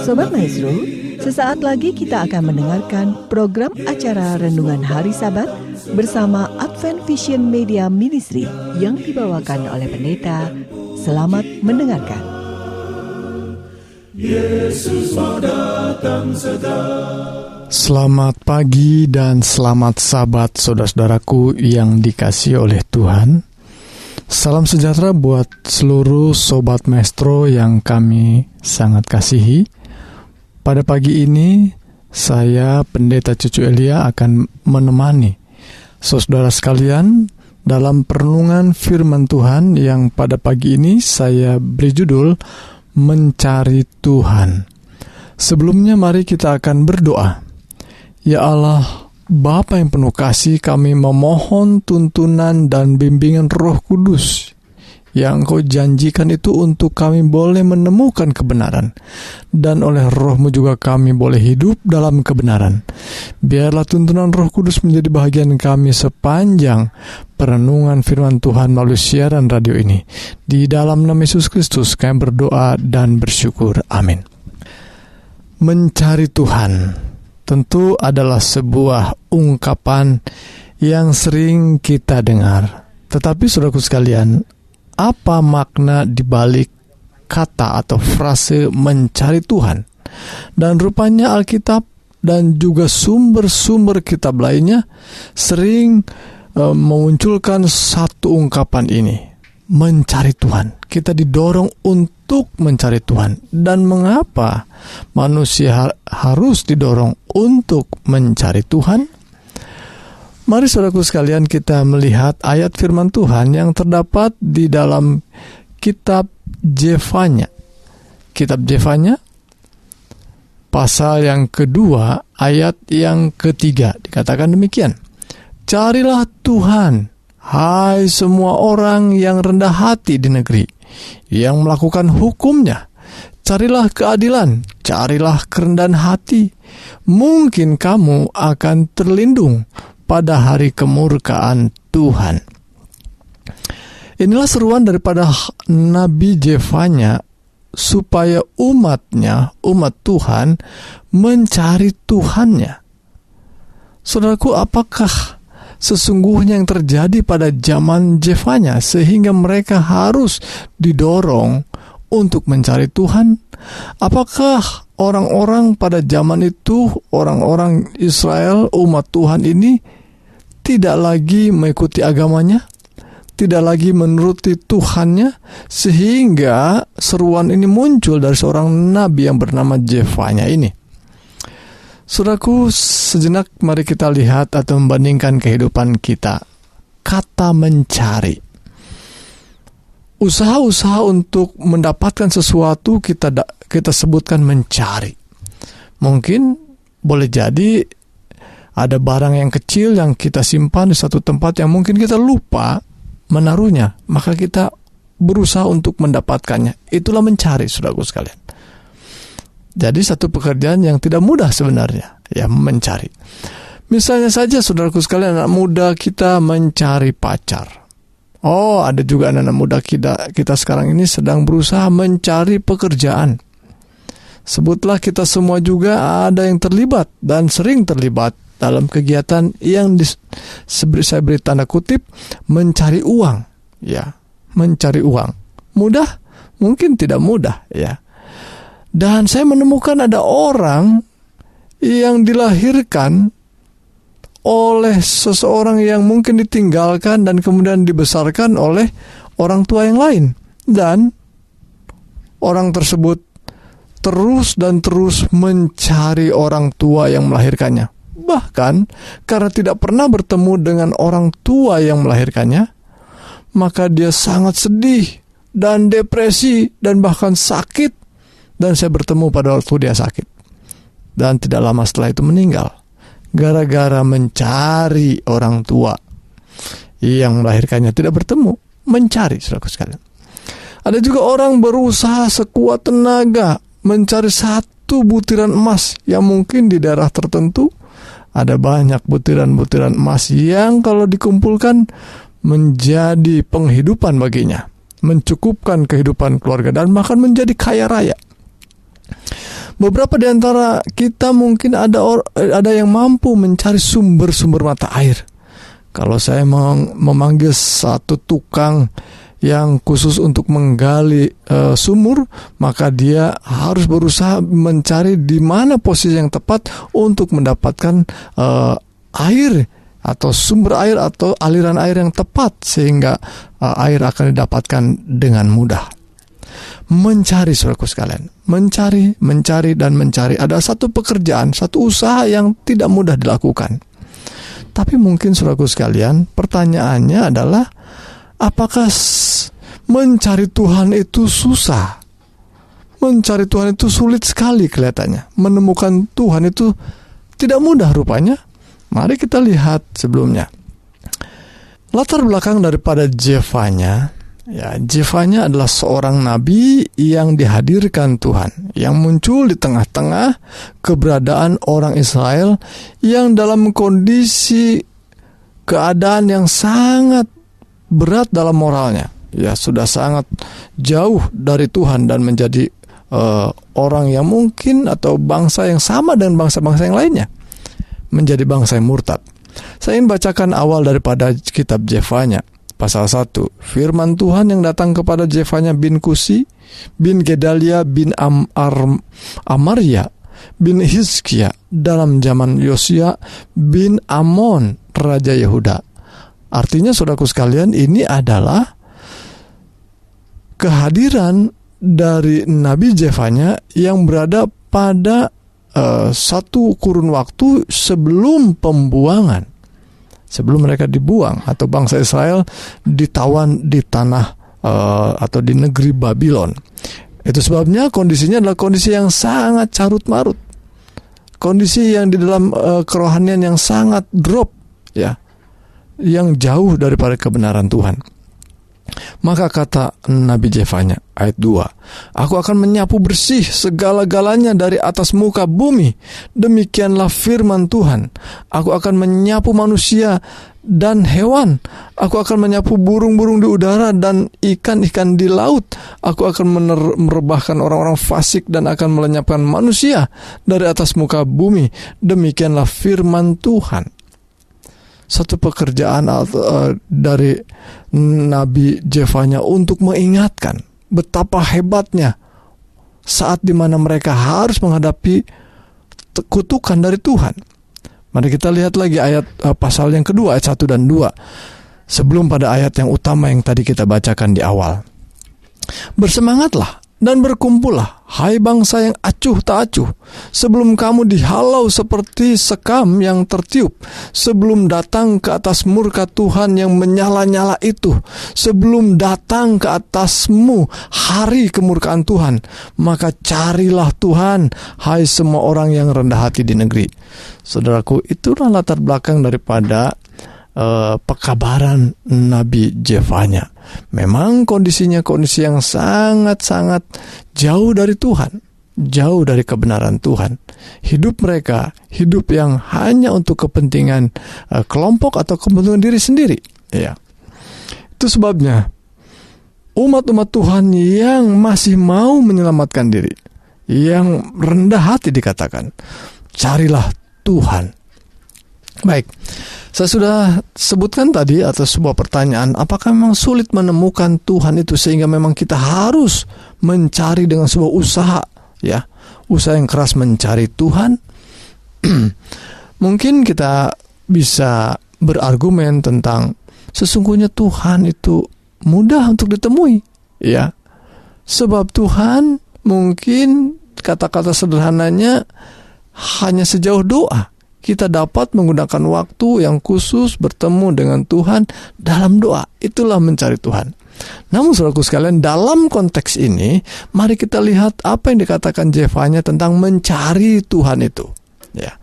Sobat Maestro, sesaat lagi kita akan mendengarkan program acara Renungan Hari Sabat bersama Advent Vision Media Ministry yang dibawakan oleh pendeta. Selamat mendengarkan. Yesus mau datang segera. Selamat pagi dan selamat Sabat saudara-saudaraku yang dikasihi oleh Tuhan. Salam sejahtera buat seluruh Sobat Maestro yang kami sangat kasihi. Pada pagi ini, saya Pendeta Cucu Elia akan menemani saudara sekalian dalam perenungan firman Tuhan yang pada pagi ini saya beri judul Mencari Tuhan. Sebelumnya mari kita akan berdoa. Ya Allah, Bapa yang penuh kasih, kami memohon tuntunan dan bimbingan Roh Kudus yang Engkau janjikan itu untuk kami boleh menemukan kebenaran, dan oleh Roh-Mu juga kami boleh hidup dalam kebenaran. Biarlah tuntunan Roh Kudus menjadi bahagian kami sepanjang perenungan firman Tuhan melalui siaran radio ini. Di dalam nama Yesus Kristus kami berdoa dan bersyukur. Amin. Mencari Tuhan tentu adalah sebuah ungkapan yang sering kita dengar. Tetapi saudaraku sekalian, apa makna dibalik kata atau frase mencari Tuhan? Dan rupanya Alkitab dan juga sumber-sumber kitab lainnya sering memunculkan satu ungkapan ini, mencari Tuhan. Kita didorong untuk mencari Tuhan. Dan mengapa manusia harus didorong untuk mencari Tuhan? Mari saudaraku sekalian kita melihat ayat firman Tuhan yang terdapat di dalam kitab Jefanya. Kitab Jefanya pasal yang kedua ayat yang ketiga dikatakan demikian. Carilah Tuhan, hai semua orang yang rendah hati di negeri, yang melakukan hukum-Nya. Carilah keadilan, carilah kerendahan hati. Mungkin kamu akan terlindung pada hari kemurkaan Tuhan. Inilah seruan daripada Nabi Jefanya supaya umatnya, umat Tuhan, mencari Tuhannya. Saudaraku, apakah sesungguhnya yang terjadi pada zaman Jefanya sehingga mereka harus didorong untuk mencari Tuhan? Apakah orang-orang pada zaman itu, orang-orang Israel, umat Tuhan ini tidak lagi mengikuti agamanya, tidak lagi menuruti Tuhannya, sehingga seruan ini muncul dari seorang nabi yang bernama Jefanya ini? Saudaraku, sejenak mari kita lihat atau membandingkan kehidupan kita. Kata mencari, usaha-usaha untuk mendapatkan sesuatu kita sebutkan mencari. Mungkin boleh jadi ada barang yang kecil yang kita simpan di satu tempat yang mungkin kita lupa menaruhnya, maka kita berusaha untuk mendapatkannya. Itulah mencari, saudaraku sekalian. Jadi satu pekerjaan yang tidak mudah sebenarnya, ya, mencari. Misalnya saja saudaraku sekalian, anak muda kita mencari pacar. Oh, ada juga anak muda kita sekarang ini sedang berusaha mencari pekerjaan. Sebutlah kita semua juga ada yang terlibat dan sering terlibat dalam kegiatan yang saya beri tanda kutip mencari uang. Ya, mencari uang. Mudah? Mungkin tidak mudah, ya. Dan saya menemukan ada orang yang dilahirkan oleh seseorang yang mungkin ditinggalkan dan kemudian dibesarkan oleh orang tua yang lain. Dan orang tersebut terus dan terus mencari orang tua yang melahirkannya. Bahkan karena tidak pernah bertemu dengan orang tua yang melahirkannya, maka dia sangat sedih dan depresi dan bahkan sakit. Dan saya bertemu pada waktu dia sakit. Dan tidak lama setelah itu meninggal. Gara-gara mencari orang tua yang melahirkannya, tidak bertemu. Mencari, saudaraku sekalian. Ada juga orang berusaha sekuat tenaga mencari satu butiran emas yang mungkin di daerah tertentu ada banyak butiran-butiran emas yang kalau dikumpulkan menjadi penghidupan baginya, mencukupkan kehidupan keluarga dan bahkan menjadi kaya raya. Beberapa di antara kita mungkin ada yang mampu mencari sumber-sumber mata air. Kalau saya memanggil satu tukang yang khusus untuk menggali sumur, maka dia harus berusaha mencari di mana posisi yang tepat untuk mendapatkan air atau sumber air atau aliran air yang tepat, sehingga air akan didapatkan dengan mudah. Mencari, saudaraku sekalian, mencari dan mencari. Ada satu pekerjaan, satu usaha yang tidak mudah dilakukan. Tapi mungkin, saudaraku sekalian, pertanyaannya adalah, apakah mencari Tuhan itu susah? Mencari Tuhan itu sulit sekali kelihatannya. Menemukan Tuhan itu tidak mudah rupanya. Mari kita lihat sebelumnya. Latar belakang daripada Jefanya. Ya, Jefanya adalah seorang nabi yang dihadirkan Tuhan, yang muncul di tengah-tengah keberadaan orang Israel yang dalam kondisi keadaan yang sangat berat dalam moralnya. Ya, sudah sangat jauh dari Tuhan dan menjadi orang yang mungkin atau bangsa yang sama dengan bangsa-bangsa yang lainnya, menjadi bangsa yang murtad. Saya ingin bacakan awal daripada kitab Jefanya. Pasal 1, firman Tuhan yang datang kepada Jefanya bin Kusi, bin Gedalia, bin Amaria, bin Hizkia, dalam zaman Yosia, bin Amon, Raja Yehuda. Artinya, saudaraku sekalian, ini adalah kehadiran dari Nabi Jefanya yang berada pada satu kurun waktu sebelum pembuangan. Sebelum mereka dibuang atau bangsa Israel ditawan di tanah atau di negeri Babylon. Itu sebabnya kondisinya adalah kondisi yang sangat carut marut, kondisi yang di dalam kerohanian yang sangat drop, ya, yang jauh daripada kebenaran Tuhan. Maka kata Nabi Jefanya, ayat 2, aku akan menyapu bersih segala-galanya dari atas muka bumi. Demikianlah firman Tuhan. Aku akan menyapu manusia dan hewan. Aku akan menyapu burung-burung di udara dan ikan-ikan di laut. Aku akan merebahkan orang-orang fasik dan akan melenyapkan manusia dari atas muka bumi. Demikianlah firman Tuhan. Satu pekerjaan dari Nabi Jefanya untuk mengingatkan betapa hebatnya saat dimana mereka harus menghadapi kutukan dari Tuhan. Mari kita lihat lagi ayat pasal yang kedua, ayat 1 dan 2. Sebelum pada ayat yang utama yang tadi kita bacakan di awal. Bersemangatlah dan berkumpullah, hai bangsa yang acuh tak acuh, sebelum kamu dihalau seperti sekam yang tertiup, sebelum datang ke atas murka Tuhan yang menyala-nyala itu, sebelum datang ke atasmu hari kemurkaan Tuhan, maka carilah Tuhan, hai semua orang yang rendah hati di negeri. Saudaraku, itulah latar belakang daripada pekabaran Nabi Jefanya. Memang kondisinya kondisi yang sangat-sangat jauh dari Tuhan, jauh dari kebenaran Tuhan. Hidup mereka, hidup yang hanya untuk kepentingan kelompok atau kepentingan diri sendiri. Ya. Itu sebabnya umat-umat Tuhan yang masih mau menyelamatkan diri, yang rendah hati dikatakan, carilah Tuhan. Baik, saya sudah sebutkan tadi atas sebuah pertanyaan, apakah memang sulit menemukan Tuhan itu sehingga memang kita harus mencari dengan sebuah usaha, ya, usaha yang keras mencari Tuhan? Mungkin kita bisa berargumen tentang sesungguhnya Tuhan itu mudah untuk ditemui, ya, sebab Tuhan mungkin kata-kata sederhananya hanya sejauh doa. Kita dapat menggunakan waktu yang khusus bertemu dengan Tuhan dalam doa. Itulah mencari Tuhan. Namun saudaraku sekalian, dalam konteks ini, mari kita lihat apa yang dikatakan Jefanya tentang mencari Tuhan itu. Ya.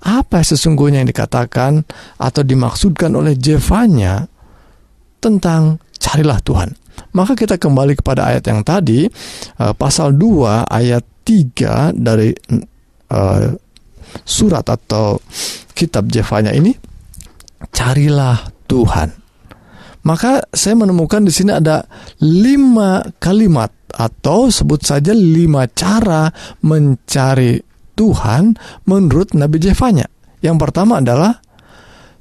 Apa sesungguhnya yang dikatakan atau dimaksudkan oleh Jefanya tentang carilah Tuhan. Maka kita kembali kepada ayat yang tadi, pasal 2 ayat 3 dari surat atau kitab Jefanya ini, carilah Tuhan. Maka saya menemukan di sini ada 5 kalimat atau sebut saja 5 cara mencari Tuhan menurut Nabi Jefanya. Yang pertama adalah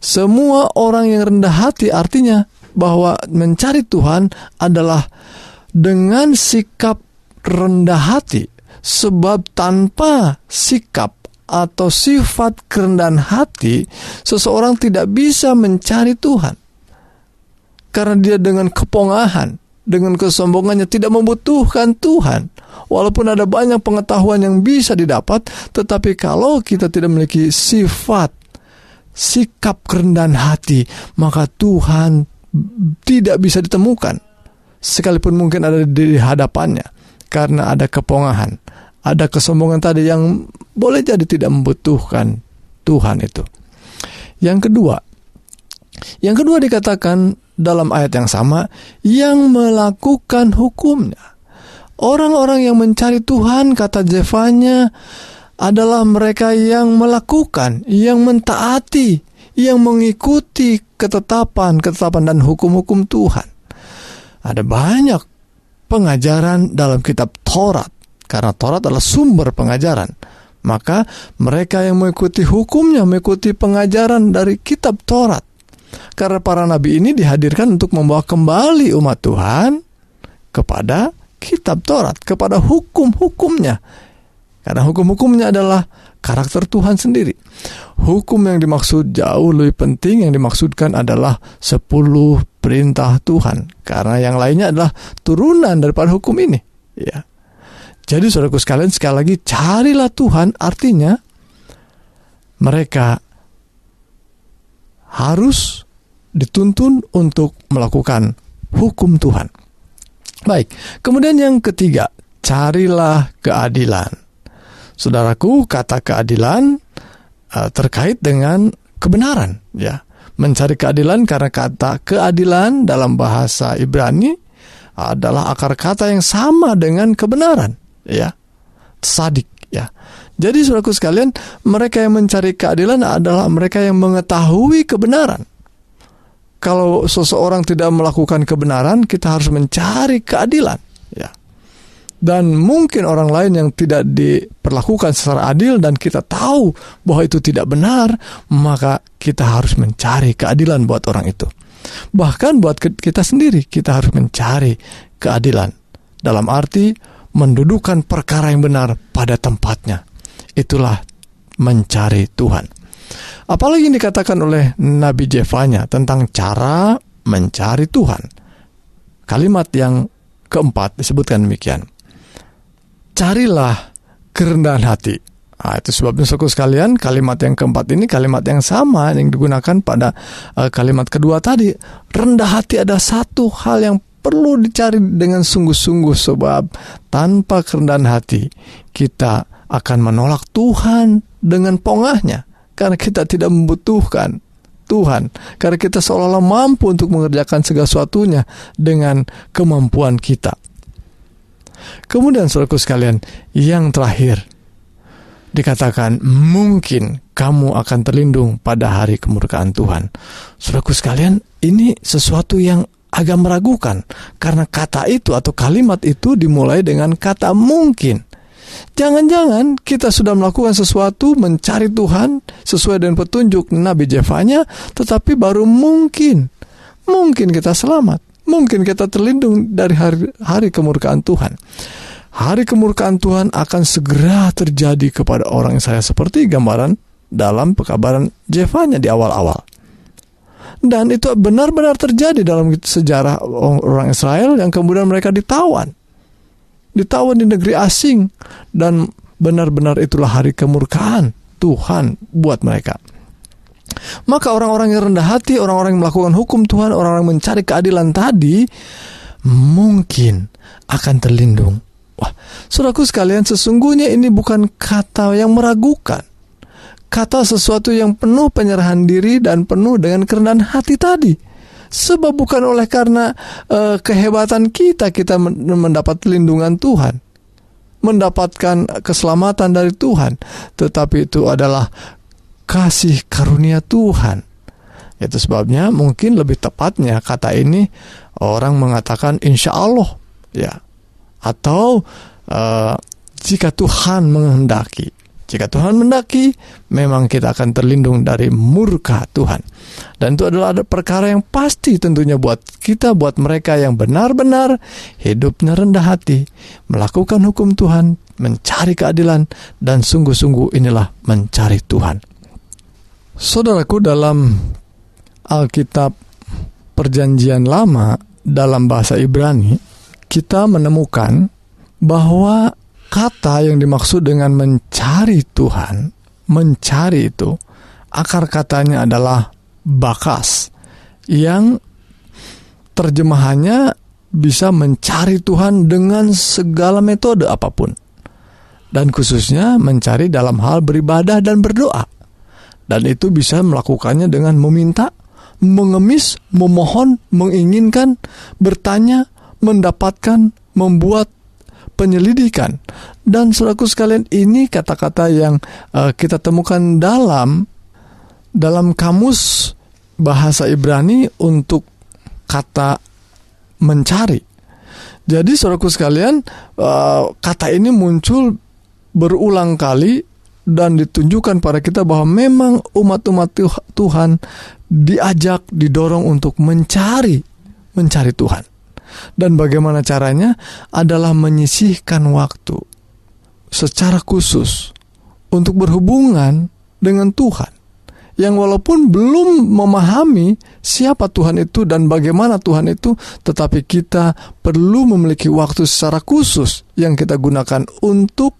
semua orang yang rendah hati, artinya bahwa mencari Tuhan adalah dengan sikap rendah hati. Sebab tanpa sikap atau sifat kerendahan hati, seseorang tidak bisa mencari Tuhan. Karena dia dengan kepongahan, dengan kesombongannya tidak membutuhkan Tuhan. Walaupun ada banyak pengetahuan yang bisa didapat, tetapi kalau kita tidak memiliki sikap kerendahan hati, maka Tuhan tidak bisa ditemukan. Sekalipun mungkin ada di hadapannya, karena ada kepongahan, ada kesombongan tadi yang boleh jadi tidak membutuhkan Tuhan itu. Yang kedua dikatakan dalam ayat yang sama, yang melakukan hukumnya. Orang-orang yang mencari Tuhan, kata Jefanya, adalah mereka yang melakukan, yang mentaati, yang mengikuti ketetapan dan hukum-hukum Tuhan. Ada banyak pengajaran dalam kitab Taurat, karena Taurat adalah sumber pengajaran. Maka mereka yang mengikuti hukumnya, mengikuti pengajaran dari kitab Taurat. Karena para nabi ini dihadirkan untuk membawa kembali umat Tuhan kepada kitab Taurat, kepada hukum-hukumnya. Karena hukum-hukumnya adalah karakter Tuhan sendiri. Hukum yang dimaksud jauh lebih penting, yang dimaksudkan adalah 10 perintah Tuhan. Karena yang lainnya adalah turunan daripada hukum ini. Ya. Jadi saudaraku sekalian, sekali lagi, carilah Tuhan, artinya mereka harus dituntun untuk melakukan hukum Tuhan. Baik, kemudian yang ketiga, carilah keadilan. Saudaraku, kata keadilan terkait dengan kebenaran, ya. Mencari keadilan karena kata keadilan dalam bahasa Ibrani adalah akar kata yang sama dengan kebenaran, ya. Tzadik, ya. Jadi saudaraku sekalian, mereka yang mencari keadilan adalah mereka yang mengetahui kebenaran. Kalau seseorang tidak melakukan kebenaran, kita harus mencari keadilan, ya. Dan mungkin orang lain yang tidak diperlakukan secara adil dan kita tahu bahwa itu tidak benar, maka kita harus mencari keadilan buat orang itu. Bahkan buat kita sendiri, kita harus mencari keadilan. Dalam arti mendudukan perkara yang benar pada tempatnya. Itulah mencari Tuhan. Apalagi yang dikatakan oleh Nabi Jefanya tentang cara mencari Tuhan. Kalimat yang keempat disebutkan demikian. Carilah kerendahan hati. Itu sebabnya saudaraku sekalian, kalimat yang keempat ini kalimat yang sama yang digunakan pada kalimat kedua tadi. Rendah hati ada satu hal yang perlu dicari dengan sungguh-sungguh, sebab tanpa kerendahan hati kita akan menolak Tuhan dengan pongahnya, karena kita tidak membutuhkan Tuhan, karena kita seolah-olah mampu untuk mengerjakan segala sesuatunya dengan kemampuan kita. Kemudian saudaraku sekalian, yang terakhir dikatakan mungkin kamu akan terlindung pada hari kemurkaan Tuhan. Saudaraku sekalian, ini sesuatu yang agak meragukan, karena kata itu atau kalimat itu dimulai dengan kata mungkin. Jangan-jangan kita sudah melakukan sesuatu, mencari Tuhan sesuai dengan petunjuk Nabi Jefanya, tetapi baru mungkin kita selamat, mungkin kita terlindung dari hari kemurkaan Tuhan. Hari kemurkaan Tuhan akan segera terjadi kepada orang saya, seperti gambaran dalam pekabaran Jefanya di awal-awal. Dan itu benar-benar terjadi dalam sejarah orang Israel yang kemudian mereka ditawan di negeri asing, dan benar-benar itulah hari kemurkaan Tuhan buat mereka. Maka orang-orang yang rendah hati, orang-orang yang melakukan hukum Tuhan, orang-orang mencari keadilan tadi mungkin akan terlindung. Wah, saudaraku sekalian, sesungguhnya ini bukan kata yang meragukan, kata sesuatu yang penuh penyerahan diri dan penuh dengan kerendahan hati tadi. Sebab bukan oleh karena kehebatan kita mendapat perlindungan Tuhan, mendapatkan keselamatan dari Tuhan, tetapi itu adalah kasih karunia Tuhan. Itu sebabnya mungkin lebih tepatnya kata ini orang mengatakan insya Allah, ya, Atau jika Tuhan menghendaki. Jika Tuhan menghendaki, memang kita akan terlindung dari murka Tuhan. Dan itu adalah ada perkara yang pasti tentunya buat kita, buat mereka yang benar-benar hidupnya rendah hati, melakukan hukum Tuhan, mencari keadilan, dan sungguh-sungguh inilah mencari Tuhan. Saudaraku, dalam Alkitab Perjanjian Lama, dalam bahasa Ibrani, kita menemukan bahwa kata yang dimaksud dengan mencari Tuhan, mencari itu, akar katanya adalah bakas, yang terjemahannya bisa mencari Tuhan dengan segala metode apapun. Dan khususnya mencari dalam hal beribadah dan berdoa. Dan itu bisa melakukannya dengan meminta, mengemis, memohon, menginginkan, bertanya, mendapatkan, membuat penyelidikan. Dan saudaraku sekalian, ini kata-kata yang kita temukan dalam kamus bahasa Ibrani untuk kata mencari. Jadi saudaraku sekalian, kata ini muncul berulang kali dan ditunjukkan pada kita bahwa memang umat-umat Tuhan diajak, didorong untuk mencari Tuhan. Dan bagaimana caranya? Adalah menyisihkan waktu secara khusus untuk berhubungan dengan Tuhan, yang walaupun belum memahami siapa Tuhan itu dan bagaimana Tuhan itu, tetapi kita perlu memiliki waktu secara khusus yang kita gunakan untuk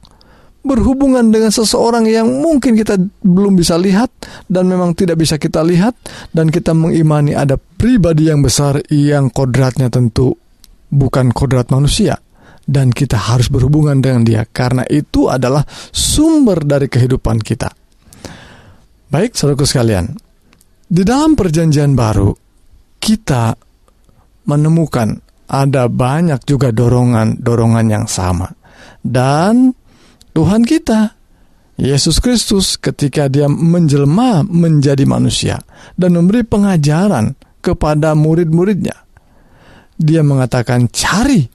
berhubungan dengan seseorang yang mungkin kita belum bisa lihat dan memang tidak bisa kita lihat, dan kita mengimani ada pribadi yang besar yang kodratnya tentu bukan kodrat manusia, dan kita harus berhubungan dengan dia karena itu adalah sumber dari kehidupan kita. Baik, saudaraku sekalian, di dalam Perjanjian Baru kita menemukan ada banyak juga dorongan yang sama. Dan Tuhan kita, Yesus Kristus, ketika dia menjelma menjadi manusia dan memberi pengajaran kepada murid-muridnya, dia mengatakan cari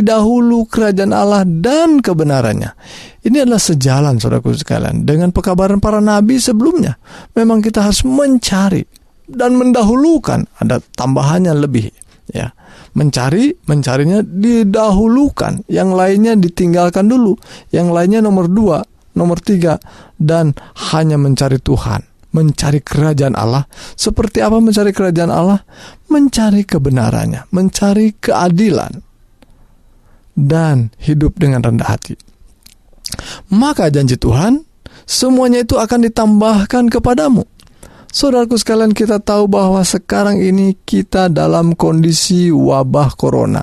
dahulu kerajaan Allah dan kebenarannya. Ini adalah sejalan, saudaraku sekalian, dengan pekabaran para nabi sebelumnya. Memang kita harus mencari dan mendahulukan. Ada tambahannya lebih, ya. Mencarinya didahulukan, yang lainnya ditinggalkan dulu, yang lainnya nomor 2, nomor 3, dan hanya mencari Tuhan, mencari kerajaan Allah. Seperti apa mencari kerajaan Allah? Mencari kebenarannya, mencari keadilan, dan hidup dengan rendah hati. Maka janji Tuhan, semuanya itu akan ditambahkan kepadamu. Saudaraku sekalian, kita tahu bahwa sekarang ini kita dalam kondisi wabah corona.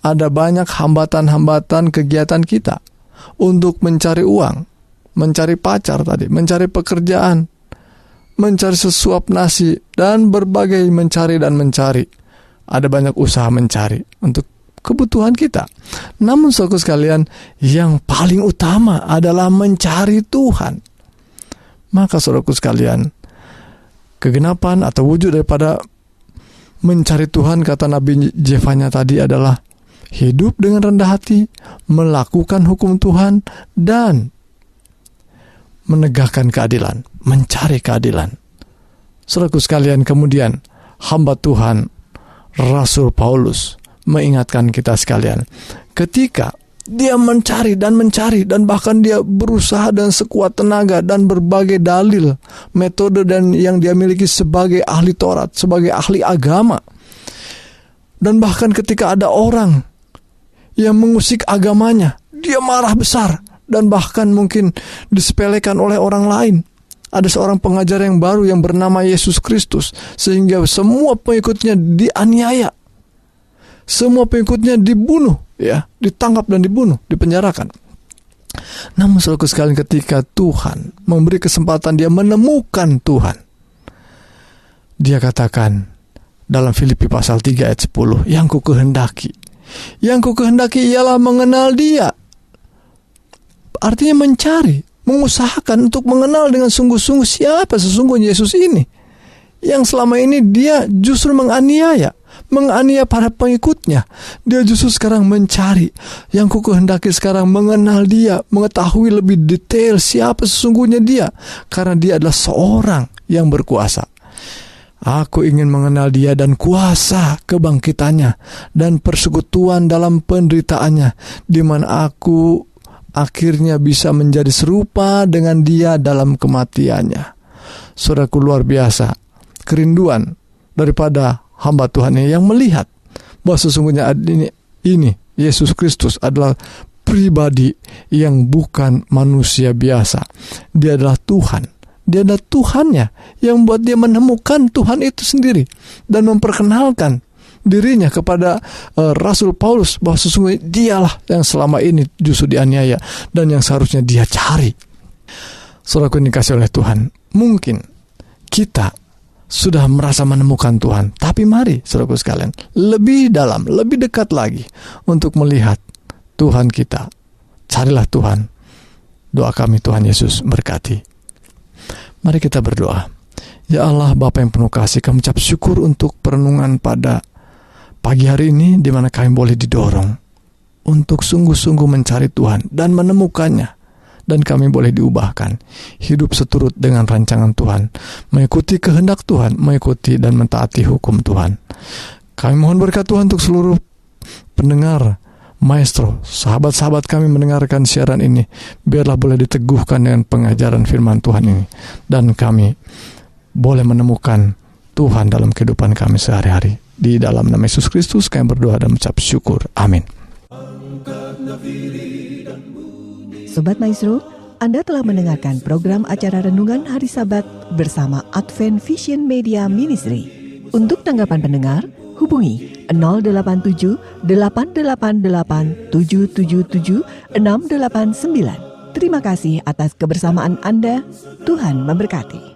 Ada banyak hambatan-hambatan kegiatan kita untuk mencari uang, mencari pacar tadi, mencari pekerjaan, mencari sesuap nasi, dan berbagai mencari. Ada banyak usaha mencari untuk kebutuhan kita. Namun saudaraku sekalian, yang paling utama adalah mencari Tuhan. Maka saudaraku sekalian, kegenapan atau wujud daripada mencari Tuhan, kata Nabi Jefanya tadi, adalah hidup dengan rendah hati, melakukan hukum Tuhan, dan menegakkan keadilan, mencari keadilan. Saudaraku sekalian, kemudian hamba Tuhan Rasul Paulus mengingatkan kita sekalian, ketika dia mencari dan bahkan dia berusaha dan sekuat tenaga dan berbagai dalil, metode dan yang dia miliki sebagai ahli Taurat, sebagai ahli agama. Dan bahkan ketika ada orang yang mengusik agamanya, dia marah besar dan bahkan mungkin disepelekan oleh orang lain. Ada seorang pengajar yang baru yang bernama Yesus Kristus, sehingga semua pengikutnya dianiaya. Semua pengikutnya dibunuh, ya, ditangkap dan dibunuh, dipenjarakan. Namun saudaraku sekalian, ketika Tuhan memberi kesempatan dia menemukan Tuhan, dia katakan dalam Filipi pasal 3 ayat 10, yang ku kehendaki ialah mengenal dia. Artinya mencari, mengusahakan untuk mengenal dengan sungguh-sungguh siapa sesungguhnya Yesus ini, yang selama ini dia justru menganiaya, menganiaya para pengikutnya. Dia justru sekarang mencari. Yang ku kehendaki sekarang mengenal dia, mengetahui lebih detail siapa sesungguhnya dia, karena dia adalah seorang yang berkuasa. Aku ingin mengenal dia dan kuasa kebangkitannya dan persekutuan dalam penderitaannya, di mana aku akhirnya bisa menjadi serupa dengan dia dalam kematiannya. Saudaraku, luar biasa kerinduan daripada hamba Tuhan ini yang melihat bahwa sesungguhnya ini Yesus Kristus adalah pribadi yang bukan manusia biasa. Dia adalah Tuhan. Dia adalah Tuhannya yang membuat dia menemukan Tuhan itu sendiri dan memperkenalkan dirinya kepada Rasul Paulus bahwa sesungguhnya dialah yang selama ini justru dianiaya dan yang seharusnya dia cari. Saudaraku yang dikasihi oleh Tuhan, mungkin kita sudah merasa menemukan Tuhan, tapi mari saudaraku sekalian lebih dalam, lebih dekat lagi untuk melihat Tuhan kita. Carilah Tuhan. Doa kami, Tuhan Yesus berkati. Mari kita berdoa. Ya Allah, Bapa yang penuh kasih, kami ucap syukur untuk perenungan pada pagi hari ini, di mana kami boleh didorong untuk sungguh-sungguh mencari Tuhan dan menemukannya, dan kami boleh diubahkan hidup seturut dengan rancangan Tuhan, mengikuti kehendak Tuhan, mengikuti dan mentaati hukum Tuhan. Kami mohon berkat Tuhan untuk seluruh pendengar, maestro, sahabat-sahabat kami mendengarkan siaran ini, biarlah boleh diteguhkan dengan pengajaran firman Tuhan ini, dan kami boleh menemukan Tuhan dalam kehidupan kami sehari-hari. Di dalam nama Yesus Kristus kami berdoa dan mengucap syukur. Amin. Sobat Maestro, Anda telah mendengarkan program acara Renungan Hari Sabat bersama Advent Vision Media Ministry. Untuk tanggapan pendengar, hubungi 087 888 777 689. Terima kasih atas kebersamaan Anda. Tuhan memberkati.